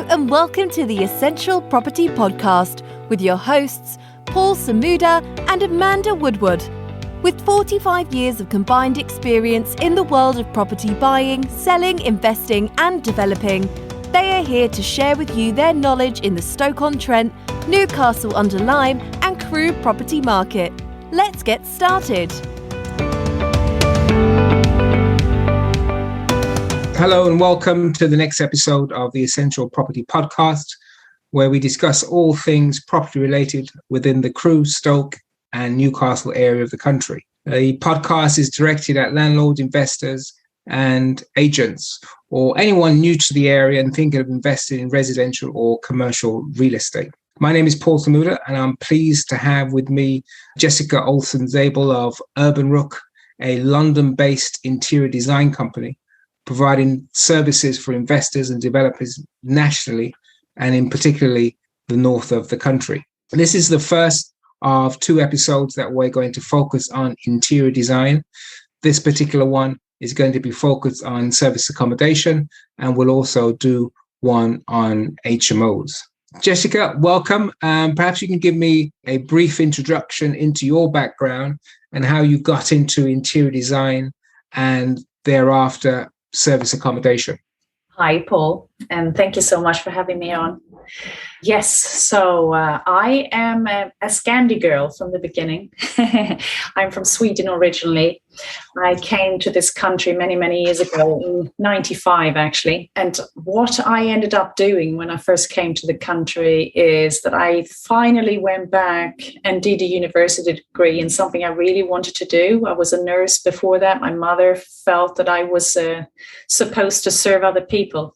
Hello and welcome to the Essential Property Podcast with your hosts, Paul Samuda and Amanda Woodward. With 45 years of combined experience in the world of property buying, selling, investing and developing, they are here to share with you their knowledge in the Stoke-on-Trent, Newcastle-under-Lyme and Crewe property market. Let's get started. Hello and welcome to the next episode of the Essential Property Podcast, where we discuss all things property related within the Crewe, Stoke and Newcastle area of the country. The podcast is directed at landlords, investors and agents, or anyone new to the area and thinking of investing in residential or commercial real estate. My name is Paul Samuda and I'm pleased to have with me Jessica Olsson-Zabel of Urban Rook, a London-based interior design company, providing services for investors and developers nationally and in particularly the north of the country. This is the first of two episodes that we're going to focus on interior design. This particular one is going to be focused on service accommodation, and we'll also do one on HMOs. Jessica, welcome. Perhaps you can give me a brief introduction into your background and how you got into interior design and thereafter service accommodation. Hi, Paul, and thank you so much for having me on. Yes, so I am a Scandi girl from the beginning. I'm from Sweden originally. I came to this country many, many years ago, in 95 actually. And what I ended up doing when I first came to the country is that I finally went back and did a university degree in something I really wanted to do. I was a nurse before that. My mother felt that I was supposed to serve other people.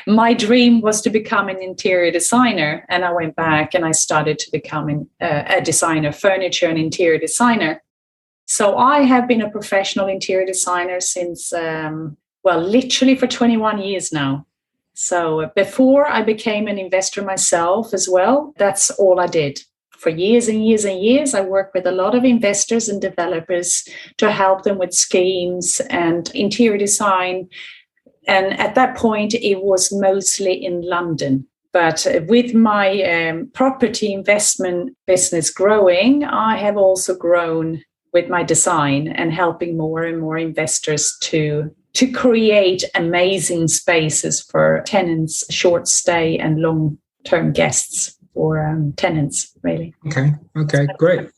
My dream was to become an interior designer, and I went back and I started to become a designer, furniture and interior designer. So I have been a professional interior designer since, literally for 21 years now. So before I became an investor myself as well, that's all I did. For years and years and years, I worked with a lot of investors and developers to help them with schemes and interior design. And at that point, it was mostly in London. But with my property investment business growing, I have also grown with my design and helping more and more investors to create amazing spaces for tenants, short stay and long-term guests for tenants, really. Okay, great.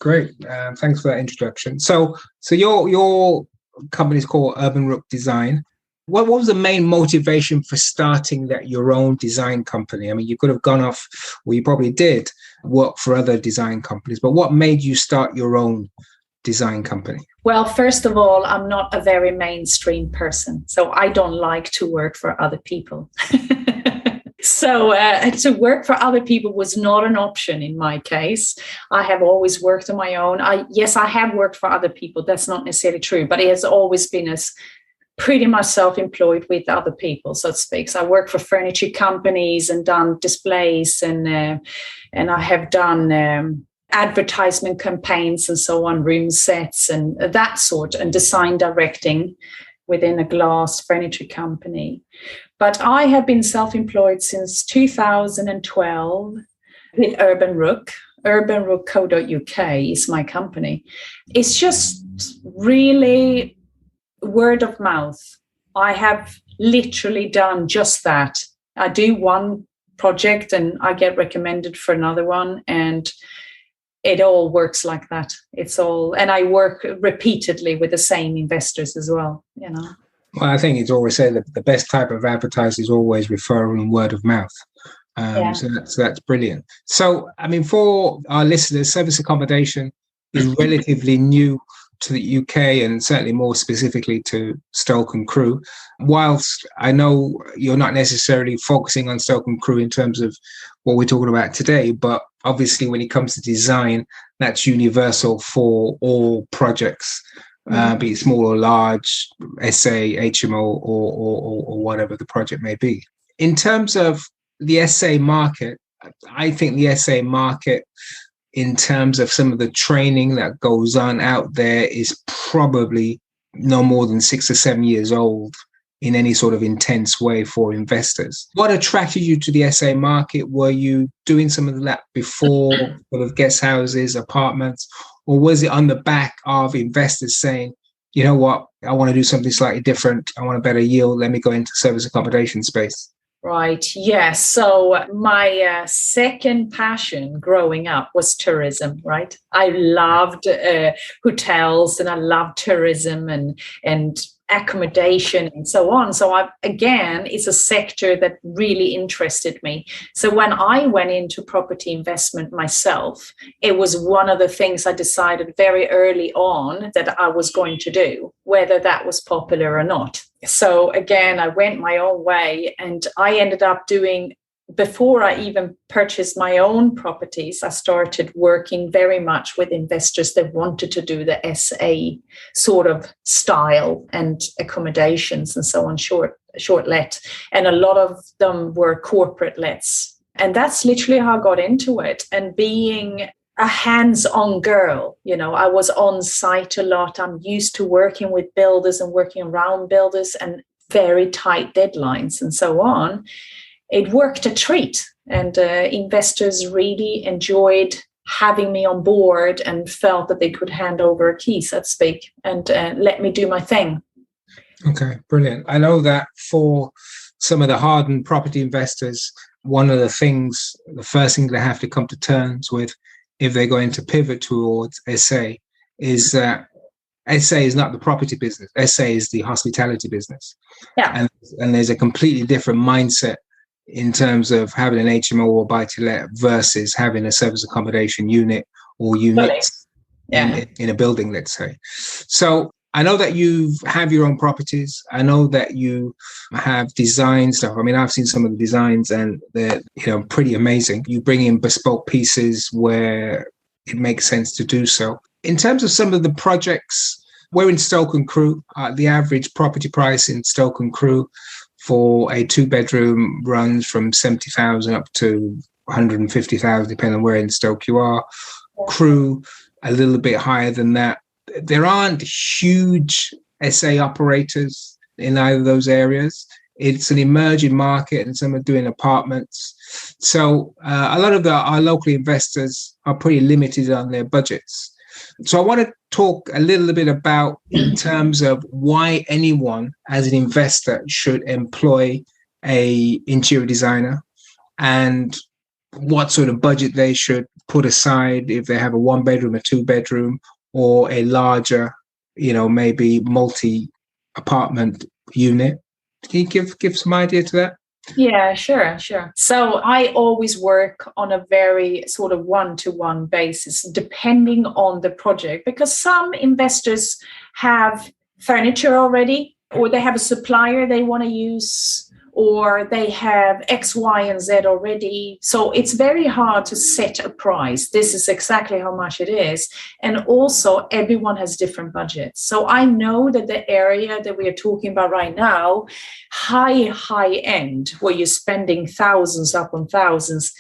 Thanks for that introduction. So your company is called Urban Rook Design. What was the main motivation for starting your own design company? I mean, you could have gone off, well, you probably did work for other design companies, but what made you start your own design company? Well, first of all, I'm not a very mainstream person, so I don't like to work for other people. So to work for other people was not an option in my case. I have always worked on my own. I have worked for other people. That's not necessarily true, but it has always been as pretty much self-employed with other people, so to speak. So I work for furniture companies and done displays and I have done advertisement campaigns and so on, room sets and that sort, and design directing within a glass furniture company. But I have been self-employed since 2012 with Urban Rook. UrbanRook.co.uk is my company. It's just really word of mouth. I have literally done just that. I do one project and I get recommended for another one, and it all works like that. And I work repeatedly with the same investors as well, you know. Well, I think it's always said that the best type of advertising is always referral and word of mouth. So that's brilliant. So, I mean, for our listeners, service accommodation is relatively new to the UK and certainly more specifically to Stoke and Crewe. Whilst I know you're not necessarily focusing on Stoke and Crewe in terms of what we're talking about today, but obviously when it comes to design, that's universal for all projects, be it small or large, SA, HMO, or whatever the project may be. In terms of the SA market, I think the SA market, in terms of some of the training that goes on out there, is probably no more than 6 or 7 years old in any sort of intense way for investors. What attracted you to the SA market? Were you doing some of that before, sort of guest houses, apartments, or was it on the back of investors saying, you know what, I want to do something slightly different, I want a better yield, let me go into service accommodation space? Right. Yes. So my second passion growing up was tourism. Right. I loved hotels, and I loved tourism and accommodation and so on. So again, it's a sector that really interested me. So when I went into property investment myself, it was one of the things I decided very early on that I was going to do, whether that was popular or not. So again, I went my own way, and I ended up doing, before I even purchased my own properties, I started working very much with investors that wanted to do the SA sort of style and accommodations and so on, short let. And a lot of them were corporate lets. And that's literally how I got into it. And being a hands-on girl, I was on site a lot. I'm used to working with builders and working around builders and very tight deadlines and so on. It worked a treat, and investors really enjoyed having me on board and felt that they could hand over a key, so to speak, and let me do my thing. Okay, brilliant. I know that for some of the hardened property investors, one of the first thing they have to come to terms with if they're going to pivot towards SA is that SA is not the property business. SA is the hospitality business. Yeah. And there's a completely different mindset in terms of having an HMO or buy-to-let versus having a service accommodation unit or units in a building, let's say. So I know that you have your own properties. I know that you have design stuff. I mean, I've seen some of the designs and they're, pretty amazing. You bring in bespoke pieces where it makes sense to do so. In terms of some of the projects, we're in Stoke-on-Crewe. The average property price in Stoke-on-Crewe for a 2-bedroom runs from 70,000 up to 150,000, depending on where in Stoke you are. Crewe, a little bit higher than that. There aren't huge SA operators in either of those areas. It's an emerging market, and some are doing apartments. So a lot of our local investors are pretty limited on their budgets. So I want to talk a little bit about, in terms of why anyone as an investor should employ a interior designer, and what sort of budget they should put aside if they have a 1-bedroom, a 2-bedroom, or a larger, maybe multi-apartment unit. Can you give some idea to that? Yeah, sure. So I always work on a very sort of one-to-one basis, depending on the project, because some investors have furniture already, or they have a supplier they want to use, or they have X, Y, and Z already. So it's very hard to set a price. This is exactly how much it is. And also, everyone has different budgets. So I know that the area that we are talking about right now, high end, where you're spending thousands upon thousands,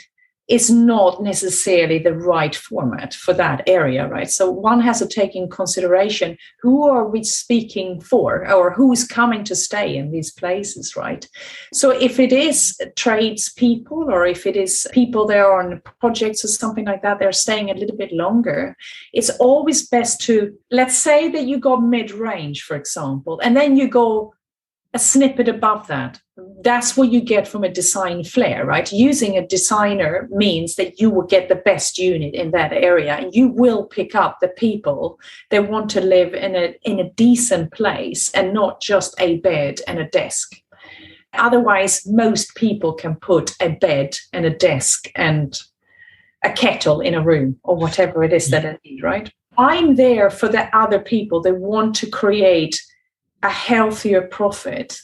is not necessarily the right format for that area, right? So one has to take in consideration, who are we speaking for, or who's coming to stay in these places, right? So if it is tradespeople, or if it is people that are on projects or something like that, they're staying a little bit longer, it's always best to, let's say that you go mid-range, for example, and then you go a snippet above that. That's what you get from a design flair, right? Using a designer means that you will get the best unit in that area, and you will pick up the people that want to live in a decent place and not just a bed and a desk. Otherwise, most people can put a bed and a desk and a kettle in a room, or whatever it is that they need, right? I'm there for the other people that want to create a healthier profit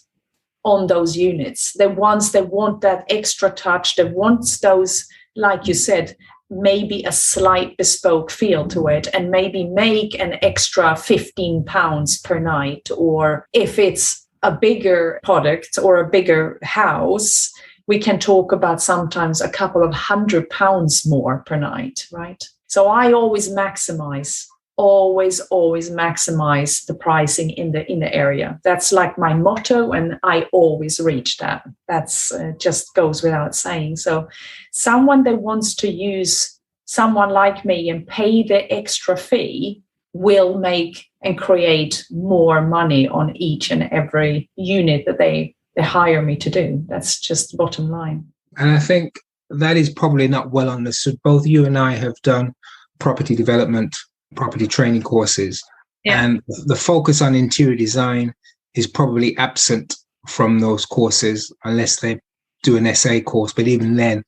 on those units. The ones that want that extra touch, that wants those, like you said, maybe a slight bespoke feel to it, and maybe make an extra £15 per night. Or if it's a bigger product or a bigger house, we can talk about sometimes a couple of £100 more per night, right? So I always maximize always maximize the pricing in the area. That's like my motto, and I always reach that. That's just goes without saying. So someone that wants to use someone like me and pay the extra fee will make and create more money on each and every unit that they hire me to do. That's just the bottom line. And I think that is probably not well understood. Both you and I have done property development, property training courses, and the focus on interior design is probably absent from those courses unless they do an SA course. But even then,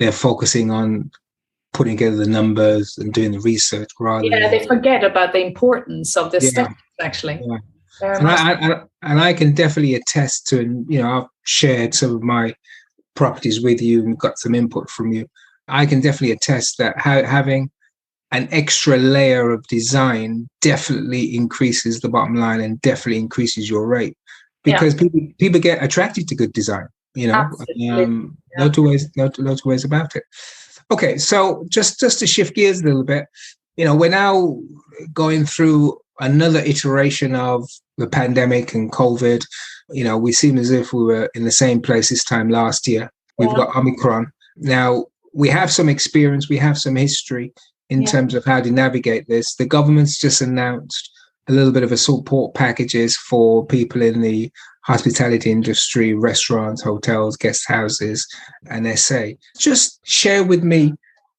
they're focusing on putting together the numbers and doing the research rather than... they forget about the importance of the steps, actually. Yeah. And I can definitely attest to, and I've shared some of my properties with you and got some input from you. I can definitely attest that having an extra layer of design definitely increases the bottom line and definitely increases your rate, because people get attracted to good design. No two ways about it. Okay, so just to shift gears a little bit, we're now going through another iteration of the pandemic and COVID. We seem as if we were in the same place this time last year. We've got Omicron. Now, we have some experience, we have some history in terms of how to navigate this. The government's just announced a little bit of a support packages for people in the hospitality industry, restaurants, hotels, guest houses, and SA. Just share with me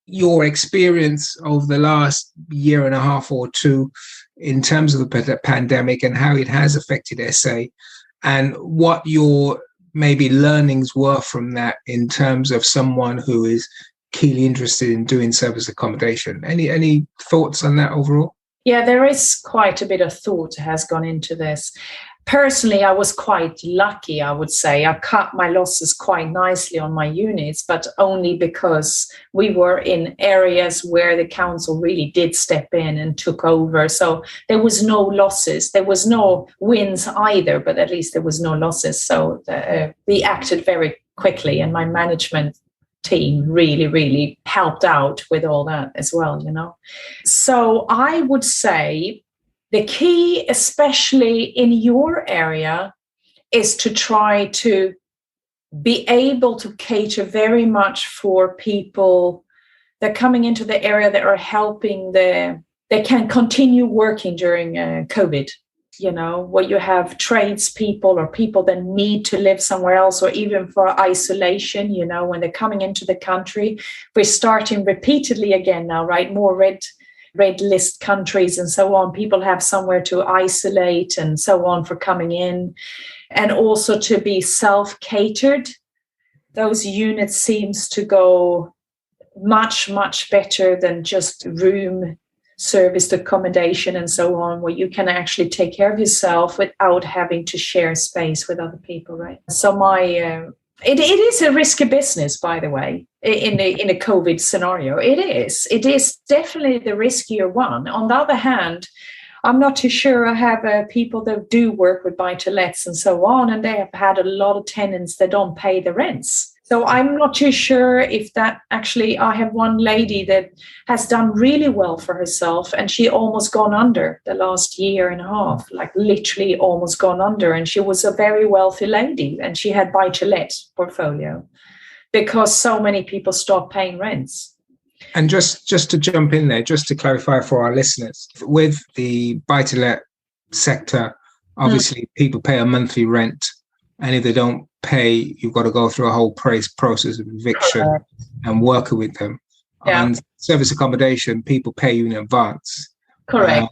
your experience over the last year and a half or two in terms of the pandemic and how it has affected SA, and what your maybe learnings were from that in terms of someone who is keenly interested in doing service accommodation. Any thoughts on that overall? Yeah, there is quite a bit of thought has gone into this. Personally, I was quite lucky, I would say. I cut my losses quite nicely on my units, but only because we were in areas where the council really did step in and took over. So there was no losses. There was no wins either, but at least there was no losses. So we acted very quickly, and my management team really helped out with all that as well, So I would say the key, especially in your area, is to try to be able to cater very much for people that are coming into the area that are helping they can continue working during COVID. Where you have tradespeople or people that need to live somewhere else, or even for isolation, when they're coming into the country. We're starting repeatedly again now, right? More red list countries and so on. People have somewhere to isolate and so on for coming in, and also to be self-catered. Those units seems to go much better than just room serviced accommodation and so on, where you can actually take care of yourself without having to share space with other people, right? So it is a risky business, by the way, in a COVID scenario. It is definitely the riskier one. On the other hand, I'm not too sure. I have people that do work with buy-to-lets and so on, and they have had a lot of tenants that don't pay the rents. So I'm not too sure if that actually, I have one lady that has done really well for herself, and she almost gone under the last year and a half, like literally almost gone under. And she was a very wealthy lady, and she had buy-to-let portfolio because so many people stopped paying rents. And just to jump in there, just to clarify for our listeners, with the buy-to-let sector, obviously people pay a monthly rent, and if they don't pay, you've got to go through a whole process of eviction and working with them. And service accommodation, people pay you in advance. Correct.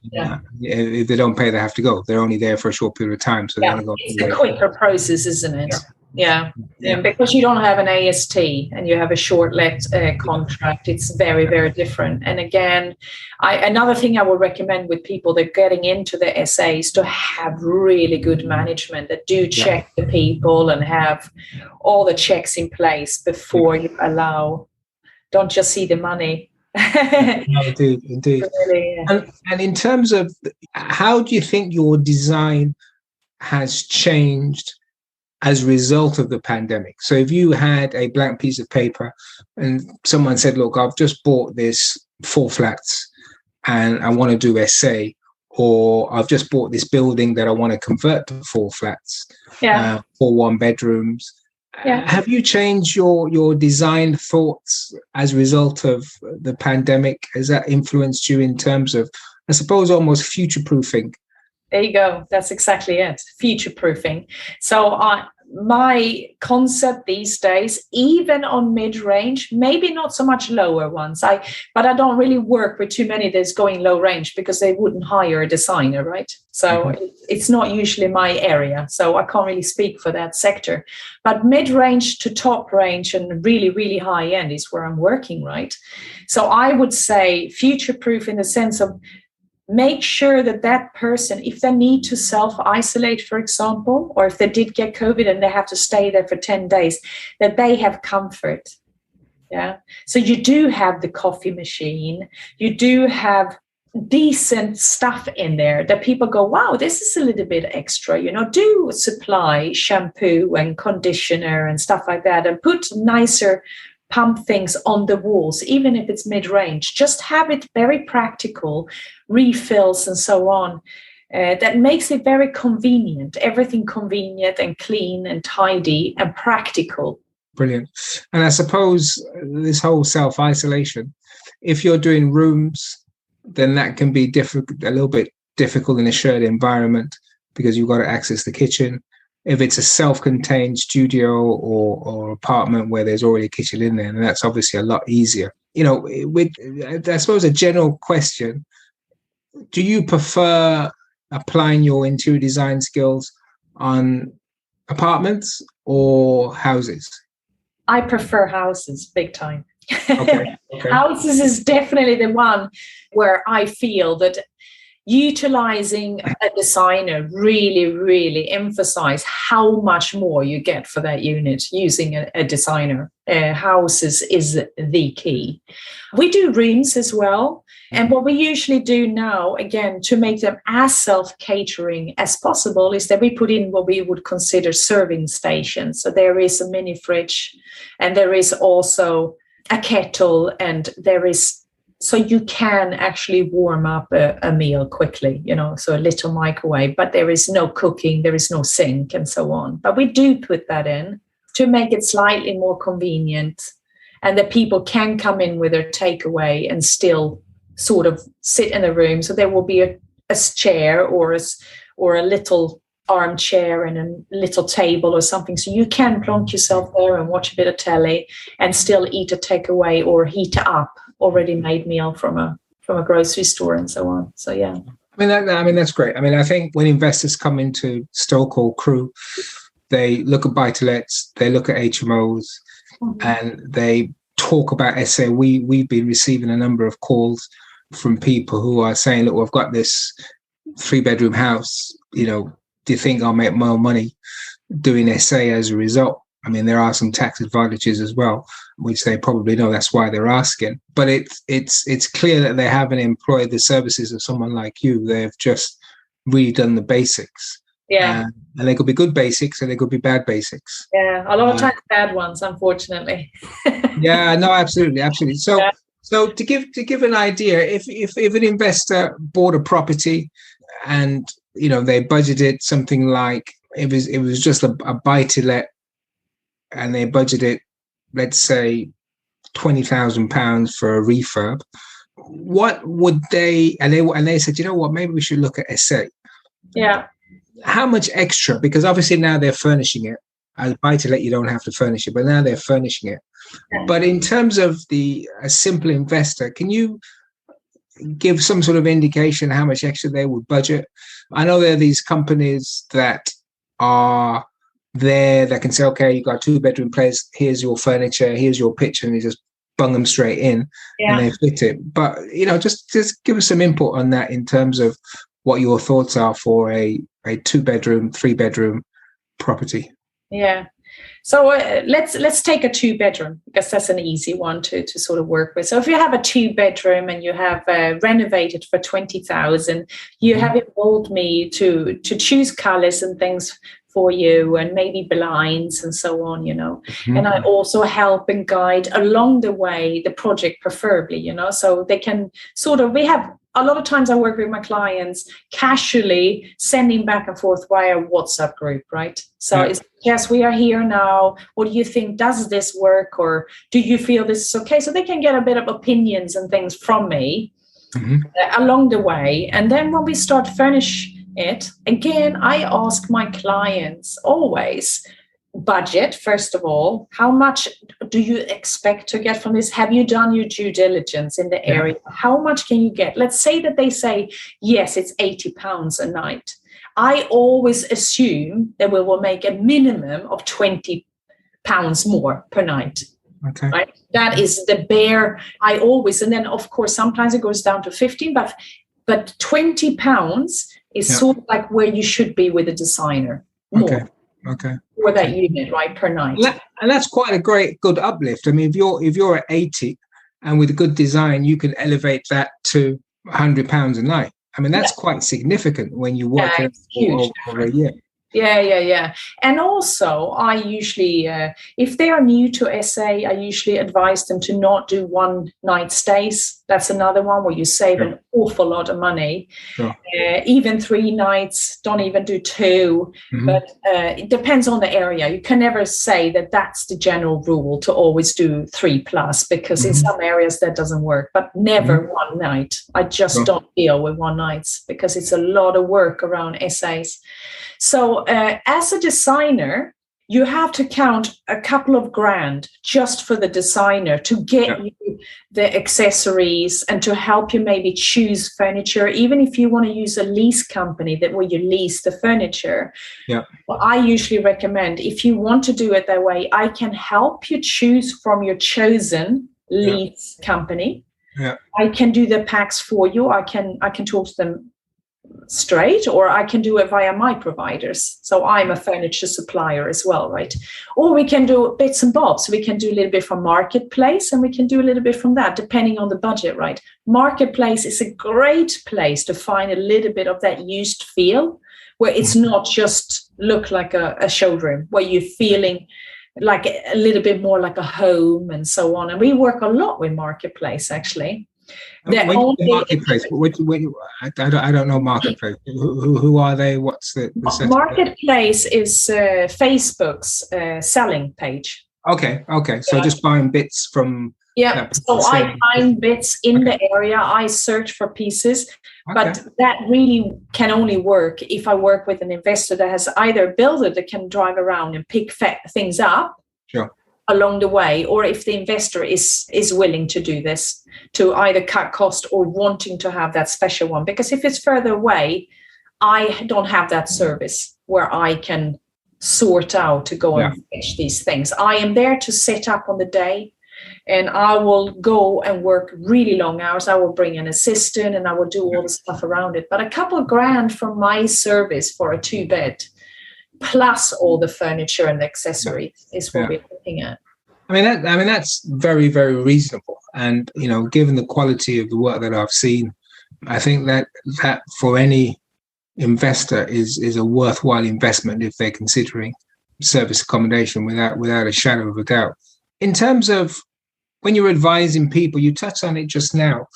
If they don't pay, they have to go. They're only there for a short period of time, so they're going to go. It's a quicker process, isn't it? Yeah. Because you don't have an AST and you have a short let contract, it's very different. And again, another thing I would recommend with people that are getting into the SA is to have really good management that do check the people and have all the checks in place before you allow. Don't just see the money. No, indeed. Really, and in terms of, how do you think your design has changed as a result of the pandemic? So if you had a blank piece of paper and someone said, look, I've just bought this 4 flats, and I want to do SA, or I've just bought this building that I want to convert to 4 flats, 4 1-bedrooms. Have you changed your design thoughts as a result of the pandemic? Has that influenced you in terms of, I suppose, almost future-proofing? There you go. That's exactly it. Future-proofing. So my concept these days, even on mid-range, maybe not so much lower ones. But I don't really work with too many that's going low range because they wouldn't hire a designer, right? So it's not usually my area. So I can't really speak for that sector. But mid-range to top range and really, really high end is where I'm working, right? So I would say future-proof in the sense of make sure that person, if they need to self-isolate, for example, or if they did get COVID and they have to stay there for 10 days, that they have comfort. Yeah. So you do have the coffee machine, you do have decent stuff in there that people go, wow, this is a little bit extra, do supply shampoo and conditioner and stuff like that, and put nicer pump things on the walls, even if it's mid-range. Just have it very practical, refills and so on. That makes it very convenient, everything convenient and clean and tidy and practical. Brilliant. And I suppose this whole self-isolation, if you're doing rooms, then that can be a little bit difficult in a shared environment because you've got to access the kitchen. If it's a self-contained studio or apartment where there's already a kitchen in there, then that's obviously a lot easier. With, I suppose, a general question, do you prefer applying your interior design skills on apartments or houses? I prefer houses big time. Okay. Houses is definitely the one where I feel that utilizing a designer really, really emphasize how much more you get for that unit using a designer. Houses is the key. We do rooms as well. And what we usually do now, again, to make them as self-catering as possible, is that we put in what we would consider serving stations. So there is a mini fridge, and there is also a kettle, and there is, so you can actually warm up a meal quickly, so a little microwave, but there is no cooking, there is no sink and so on. But we do put that in to make it slightly more convenient, and that people can come in with their takeaway and still sort of sit in a room. So there will be a chair or a little armchair and a little table or something, so you can plonk yourself there and watch a bit of telly and still eat a takeaway or heat up already made meal from a grocery store and so on. So yeah, I mean that's great. I think when investors come into Stoke or Crewe, they look at buy-to-lets, they look at HMOs, and they talk about SA. We've been receiving a number of calls from people who are saying, look, we've got this 3-bedroom house, do you think I'll make more money doing SA as a result? There are some tax advantages as well, which they probably know. That's why they're asking. But it's clear that they haven't employed the services of someone like you. They've just really done the basics. Yeah. And they could be good basics and they could be bad basics. Yeah, a lot of times bad ones, unfortunately. Yeah, no, absolutely. So, yeah. So to give an idea, if an investor bought a property and they budgeted something like, it was just a buy-to-let, and they budgeted, let's say, £20,000 for a refurb, what would they? And they said, maybe we should look at SA. Yeah. How much extra? Because obviously now they're furnishing it. As buy-to-let, you don't have to furnish it, but now they're furnishing it. Yeah. But in terms of a simple investor, can you give some sort of indication how much extra they would budget? I know there are these companies that are there that can say, okay, you got a 2-bedroom place, here's your furniture, here's your pitch, and they just bung them straight in and they fit it. But just give us some input on that in terms of what your thoughts are for a 2-bedroom, 3-bedroom property. Yeah. So let's take a 2-bedroom, because that's an easy one to sort of work with. So if you have a 2-bedroom and you have renovated for 20,000, you have involved me to choose colors and things for you, and maybe blinds and so on, and I also help and guide along the way the project, preferably, so they can we have a lot of times I work with my clients casually sending back and forth via WhatsApp group, right? So it's, yes, we are here now. What do you think? Does this work? Or do you feel this is okay? So they can get a bit of opinions and things from me along the way. And then when we start furnish it, again, I ask my clients always, budget, first of all. How much do you expect to get from this? Have you done your due diligence in the area? How much can you get? Let's say that they say, yes, it's £80 a night. I always assume that we will make a minimum of £20 more per night. Okay. Right? That is the bare, I always, and then of course, sometimes it goes down to 15, but £20 is sort of like where you should be with a designer. More. Okay. For that unit, right, per night. And that's quite a good uplift. I mean, if you're at 80 and with a good design, you can elevate that to £100 a night. I mean, that's quite significant when you work it over a year. Yeah. And also, I usually, if they are new to SA, I usually advise them to not do one night stays. That's another one where you save an awful lot of money. Sure. Even 3 nights, don't even do 2. But it depends on the area. You can never say that that's the general rule to always do 3+, because in some areas that doesn't work, but never one night. I just don't deal with one nights because it's a lot of work around SAs. So as a designer, you have to count a couple of grand just for the designer to get you the accessories and to help you maybe choose furniture, even if you want to use a lease company that where you lease the furniture. Well, I usually recommend, if you want to do it that way, I can help you choose from your chosen lease company. I can do the packs for you. I can talk to them straight, or I can do it via my providers. So I'm a furniture supplier as well, right? Or we can do bits and bobs. We can do a little bit from Marketplace, and we can do a little bit from that, depending on the budget, right? Marketplace is a great place to find a little bit of that used feel, where it's not just look like a showroom, where you're feeling like a little bit more like a home and so on. And we work a lot with Marketplace, actually. Marketplace. I don't know Marketplace. Who are they? What's the Marketplace is Facebook's selling page. Okay. So just buying bits from. So I find bits in the area. I search for pieces, but that really can only work if I work with an investor that has either a builder that can drive around and pick things up. Sure. Along the way, or if the investor is willing to do this, to either cut cost or wanting to have that special one. Because if it's further away, I don't have that service where I can sort out to go and fetch these things. I am there to set up on the day, and I will go and work really long hours. I will bring an assistant and I will do all the stuff around it. But a couple of grand from my service for a 2-bed, plus all the furniture and the accessories, is what we're looking at. I mean that's very, very reasonable. And given the quality of the work that I've seen, I think that for any investor is a worthwhile investment if they're considering service accommodation without a shadow of a doubt. In terms of when you're advising people, you touched on it just now.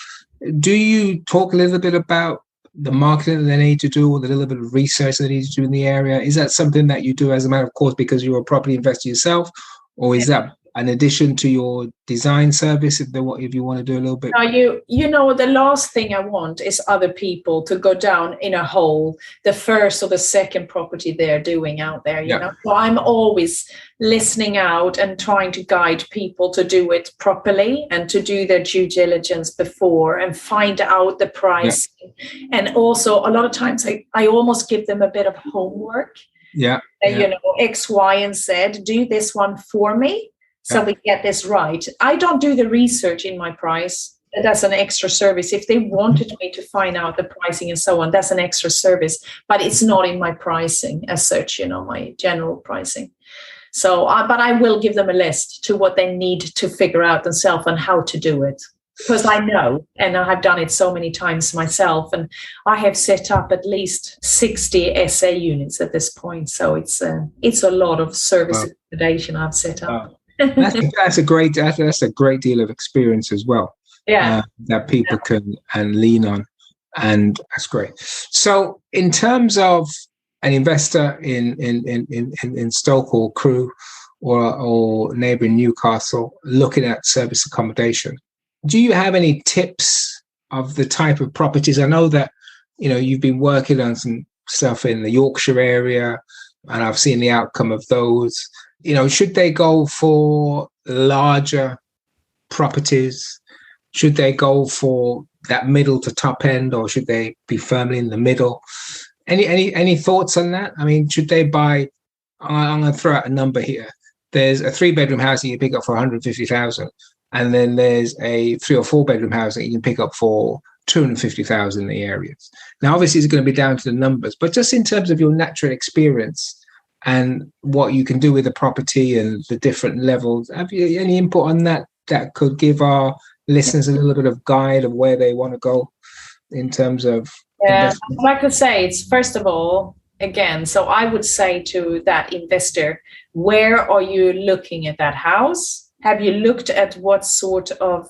Do you talk a little bit about the marketing that they need to do, or the little bit of research they need to do in the area? Is that something that you do as a matter of course because you're a property investor yourself, or is that an addition to your design service if you want to do a little bit? The last thing I want is other people to go down in a hole, the first or the second property they're doing out there, you know. So I'm always listening out and trying to guide people to do it properly and to do their due diligence before and find out the price. And also a lot of times I almost give them a bit of homework. X, Y, and Z, do this one for me. So we get this right. I don't do the research in my price. That's an extra service. If they wanted me to find out the pricing and so on, that's an extra service. But it's not in my pricing as such, my general pricing. So, but I will give them a list to what they need to figure out themselves and how to do it. Because I know, and I have done it so many times myself, and I have set up at least 60 SA units at this point. So it's a lot of service accommodation I've set up. That's a great deal of experience as well. That people can lean on. And that's great. So in terms of an investor in Stoke or Crewe or neighbouring Newcastle looking at service accommodation, do you have any tips of the type of properties? I know that, you've been working on some stuff in the Yorkshire area, and I've seen the outcome of those. Should they go for larger properties? Should they go for that middle to top end, or should they be firmly in the middle? Any thoughts on that? I mean, should they buy? I'm going to throw out a number here. There's a 3-bedroom house that you pick up for 150,000, and then there's a 3 or 4 bedroom house that you can pick up for 250,000 in the areas. Now, obviously, it's going to be down to the numbers, but just in terms of your natural experience and what you can do with the property and the different levels, have you any input on that could give our listeners a little bit of guide of where they want to go in terms of investment? Like I could say, it's first of all, again, so I would say to that investor, where are you looking at that house? Have you looked at what sort of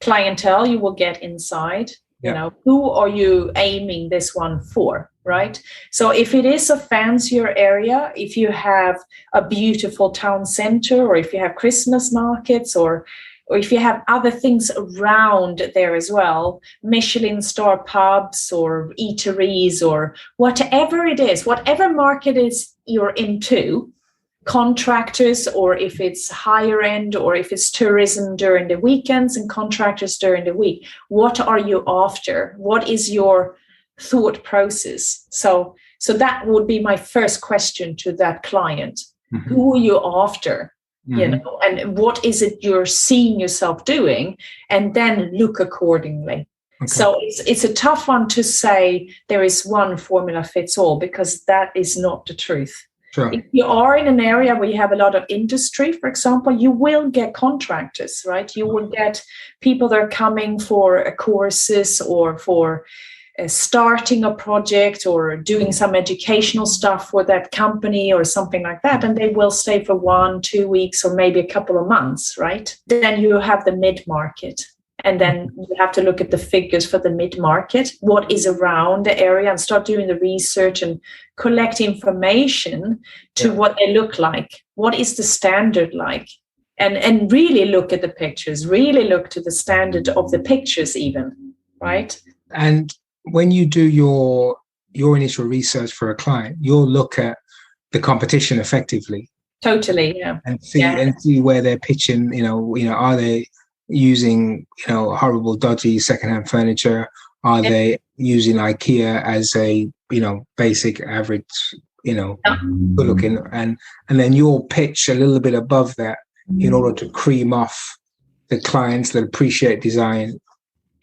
clientele you will get inside? Yeah. Who are you aiming this one for, right? So if it is a fancier area, if you have a beautiful town center, or if you have Christmas markets, or if you have other things around there as well, Michelin star pubs or eateries or whatever it is, whatever market is you're into, contractors, or if it's higher end, or if it's tourism during the weekends and contractors during the week, what are you after? What is your thought process? So that would be my first question to that client. Mm-hmm. Who are you after? Mm-hmm. And what is it you're seeing yourself doing? And then look accordingly. Okay. So it's a tough one to say there is one formula fits all, because that is not the truth. Sure. If you are in an area where you have a lot of industry, for example, you will get contractors, right? You will get people that are coming for courses or for starting a project or doing some educational stuff for that company or something like that. And they will stay for 1-2 weeks or maybe a couple of months, right? Then you have the mid-market. And then you have to look at the figures for the mid-market, what is around the area, and start doing the research and collect information to what they look like. What is the standard like? And really look at the pictures, really look to the standard of the pictures even, right? And when you do your initial research for a client, you'll look at the competition effectively. Totally, yeah. And see where they're pitching, are they using horrible dodgy secondhand furniture? Are they using IKEA as a basic average good looking, and then you'll pitch a little bit above that in order to cream off the clients that appreciate design?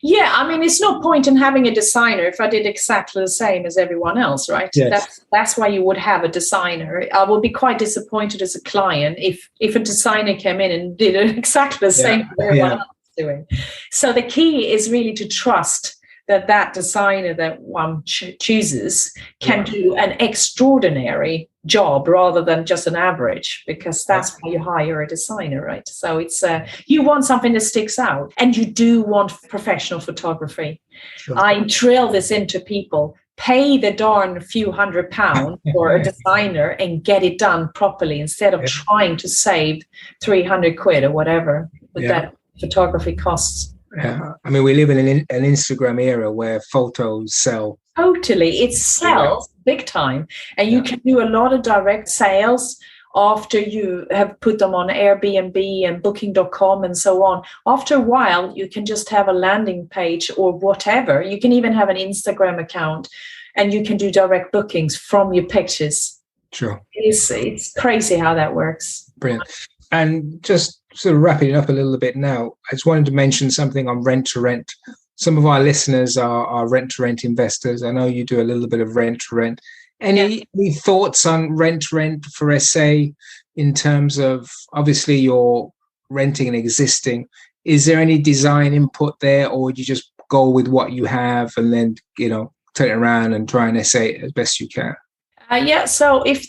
Yeah, I mean, it's no point in having a designer if I did exactly the same as everyone else, right? Yes. That's why you would have a designer. I would be quite disappointed as a client if a designer came in and did exactly the same as everyone else is doing. So the key is really to trust that designer that one chooses can do an extraordinary job rather than just an average, because that's why you hire a designer, right? So it's you want something that sticks out, and you do want professional photography. Sure. I drill this into people. Pay the darn few £100 for a designer and get it done properly, instead of trying to save 300 quid or whatever with that photography costs. Yeah, I mean, we live in an Instagram era where photos sell. Totally, it sells big time, and you can do a lot of direct sales after you have put them on Airbnb and Booking.com and so on. After a while, you can just have a landing page or whatever. You can even have an Instagram account, and you can do direct bookings from your pictures. Sure, it's crazy how that works. Brilliant. And just sort of wrapping it up a little bit now, I just wanted to mention something on rent to rent. Some of our listeners are rent to rent investors. I know you do a little bit of rent to rent. Any thoughts on rent to rent for SA in terms of, obviously you're renting an existing, is there any design input there, or would you just go with what you have and then, turn it around and try and SA it as best you can? So if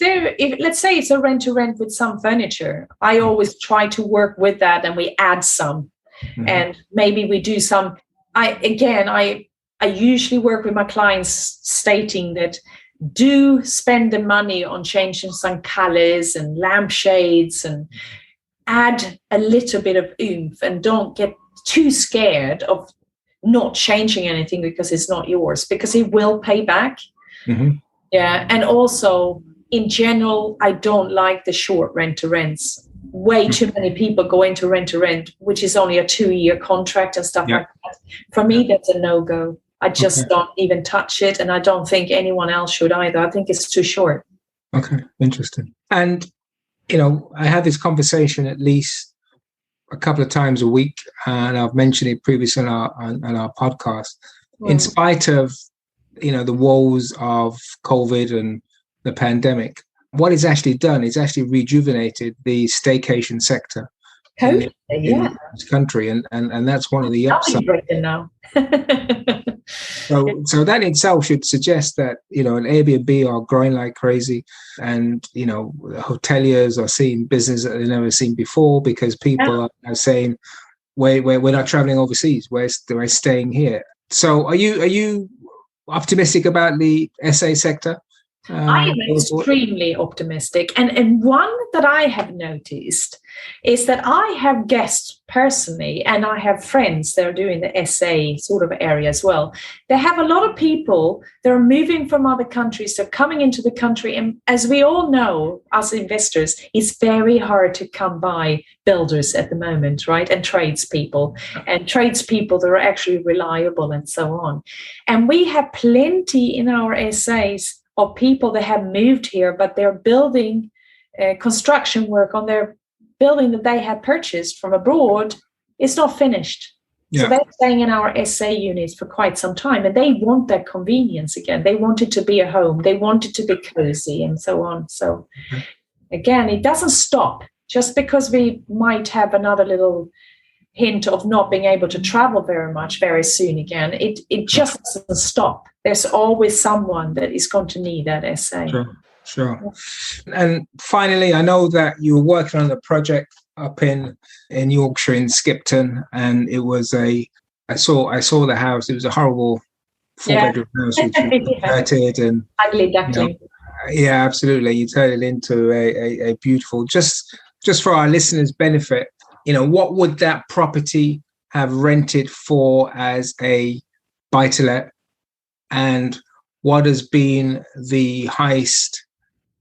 let's say it's a rent to rent with some furniture, I always try to work with that, and we add some, and maybe we do some. I I usually work with my clients stating that do spend the money on changing some colors and lampshades and add a little bit of oomph, and don't get too scared of not changing anything because it's not yours, because it will pay back. Yeah. And also, in general, I don't like the short rent-to-rents. Way too many people go into rent-to-rent, which is only a 2-year contract and stuff like that. For me, that's a no-go. I just don't even touch it, and I don't think anyone else should either. I think it's too short. Okay, interesting. And, I have this conversation at least a couple of times a week, and I've mentioned it previously on our podcast. In spite of, the woes of COVID and the pandemic, what it's actually done is actually rejuvenated the staycation sector in this country, and that's one of the upsides. Now. So that in itself should suggest that an Airbnb are growing like crazy, and hoteliers are seeing business that they've never seen before, because people are saying we're not traveling overseas, we're staying here. So are you optimistic about the SA sector? I am extremely optimistic. And one that I have noticed is that I have guests personally, and I have friends that are doing the SA sort of area as well. They have a lot of people that are moving from other countries. They're coming into the country. And as we all know, as investors, it's very hard to come by builders at the moment, right? And tradespeople that are actually reliable and so on. And we have plenty in our SAs of people that have moved here, but they're building construction work on their building that they had purchased from abroad. It's not finished. Yeah. So they're staying in our SA units for quite some time, and they want that convenience again. They want it to be a home. They want it to be cozy and so on. So again, it doesn't stop. Just because we might have another little hint of not being able to travel very much very soon again, it just doesn't stop. There's always someone that is going to need that SA. Sure. And finally, I know that you were working on a project up in Yorkshire in Skipton, and it was I saw the house. It was a horrible 4-bedroom house, which was converted and ugly duckling. Yeah, absolutely. You turn it into a beautiful. Just for our listeners' benefit, what would that property have rented for as a buy-to-let, and what has been the highest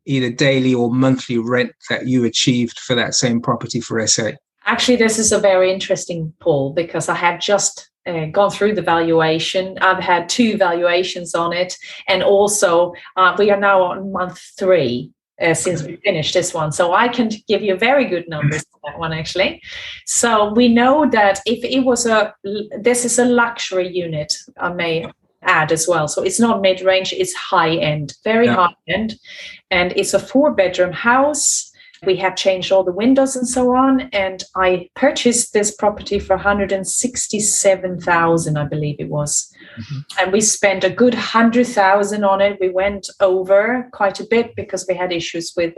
either daily or monthly rent that you achieved for that same property for SA? Actually, this is a very interesting poll, because I have just gone through the valuation. I've had 2 valuations on it, and also we are now on month 3 since we finished this one. So I can give you very good numbers on that one, actually. So we know that if it was this is a luxury unit, I may add as well. So it's not mid-range, it's high-end, very high-end. And it's a 4-bedroom house. We have changed all the windows and so on. And I purchased this property for 167,000, I believe it was. And we spent a good 100,000 on it. We went over quite a bit because we had issues with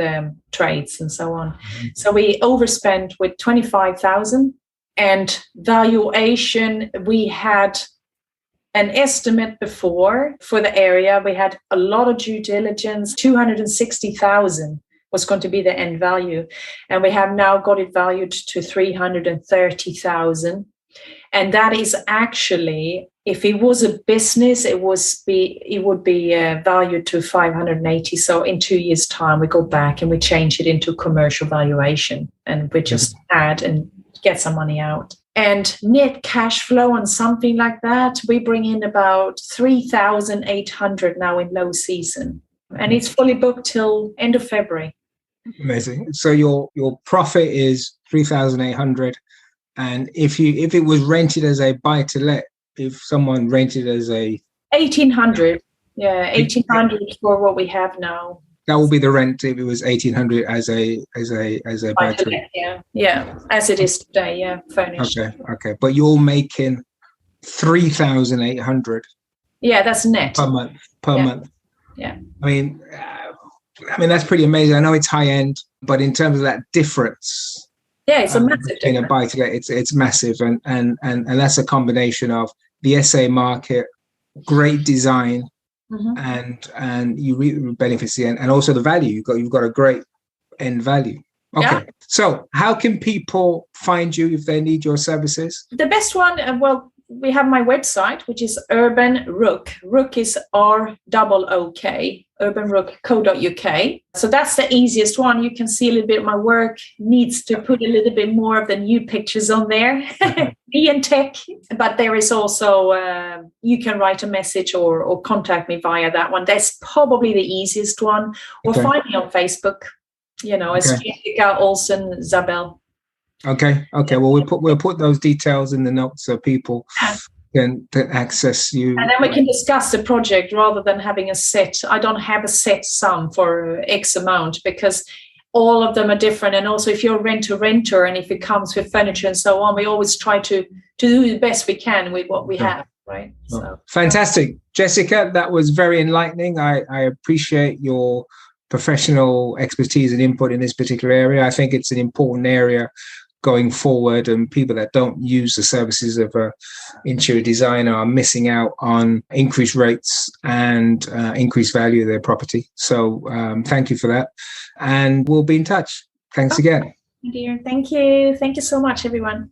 trades and so on. So we overspent with 25,000. And valuation, we had an estimate before for the area. We had a lot of due diligence. 260,000 was going to be the end value, and we have now got it valued to 330,000. And that is actually, if it was a business, it would be valued to 580. So in 2 years' time, we go back and we change it into commercial valuation, and we just add and get some money out. And net cash flow on something like that, we bring in about 3,800 now in low season. And it's fully booked till end of February. Amazing. So your profit is 3,800. And if it was rented as a buy-to-let, if someone rented as a 1,800. Yeah, 1,800 for what we have now. That will be the rent if it was 1,800 as a buy-to-let. Yeah, as it is today. Yeah, furnished. Okay. But you're making 3,800. Yeah, that's net per month. Yeah. I mean, that's pretty amazing. I know it's high end, but in terms of that difference, it's a massive difference. In a buy-to-let, it's massive, and that's a combination of the SA market great design, and you reap the benefits at the end, and also the value. You've got a great end value. Okay. Yeah. So how can people find you if they need your services? The best one, we have my website, which is Urban Rook. Rook is ROOK, urbanrook.co.uk. So that's the easiest one. You can see a little bit of my work. Needs to put a little bit more of the new pictures on there. Me and tech. But there is also, you can write a message or contact me via that one. That's probably the easiest one. Or find me on Facebook, as Jessica Olsson-Zabel. Okay. Well, we'll put those details in the notes so people can access you. And then we can discuss the project rather than having a set. I don't have a set sum for X amount because all of them are different. And also, if you're a renter, and if it comes with furniture and so on, we always try to do the best we can with what we have. Right. So fantastic, Jessica. That was very enlightening. I appreciate your professional expertise and input in this particular area. I think it's an important area going forward, and people that don't use the services of an interior designer are missing out on increased rates and increased value of their property. So thank you for that, and we'll be in touch. Thanks again. Dear, thank you so much, everyone.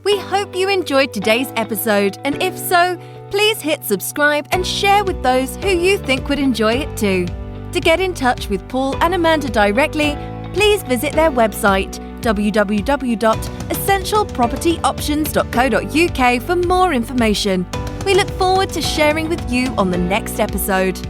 We hope you enjoyed today's episode, and if so, please hit subscribe and share with those who you think would enjoy it too. To get in touch with Paul and Amanda directly, please visit their website www.essentialpropertyoptions.co.uk for more information. We look forward to sharing with you on the next episode.